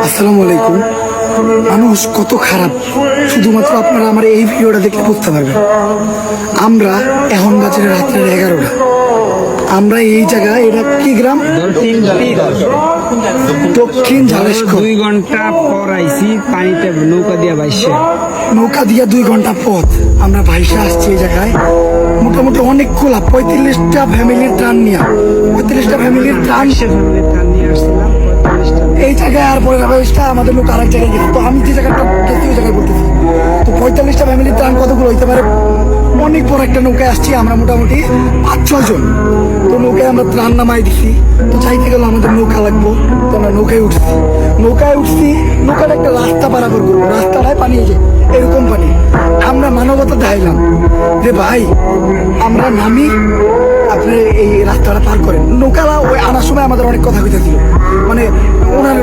আসসালামু আলাইকুম। মানুষ কত খারাপ শুধুমাত্র আপনারা আমার এই ভিডিওটা দেখলে বুঝতে পারবেন। আমরা এখন বাজে রাত্রের 11টা। আমরা এই জায়গায়, এটা কি গ্রাম? দক্ষিণ ঝালেশকর। 2 ঘন্টা পর আইছি পানিতে নৌকা দিয়া বাইশে। নৌকা দিয়া 2 ঘন্টা পথ আমরা ভাইসা আসছি এই জায়গায়। মোটামুটি অনেকগুলা 35টা ফ্যামিলির ত্রাণ নিয়ে, 35টা ফ্যামিলির ত্রাণ নিয়ে আসছিলাম 45টা। এই জায়গায়। আর পরে আমাদের লোক আরেক জায়গায় গেছে। তো আমি যে জায়গাটা গেছি ওই জায়গায় বলতেছি, তো 45টা ফ্যামিলির ত্রাণ কতগুলো হইতে পারে? অনেক বড় একটা নৌকায় আসছি আমরা, মোটামুটি 5-6 জন। তো নৌকায় আমরা ত্রাণ নামাই দিছি। তো চাইতে গেলে আমাদের নৌকা লাগবো, তো আমরা নৌকায় উঠছি। নৌকার একটা রাস্তা পারাপার করবো, রাস্তাটায় পানি এসে এরকম পানি। আমরা মানবতা দেখাইলাম যে ভাই আমরা নামি, আপনি এই রাস্তাটা পার করেন। নৌকালা ওই আনার সময় আমাদের অনেক কথা কইতেছিল, মানে ওনার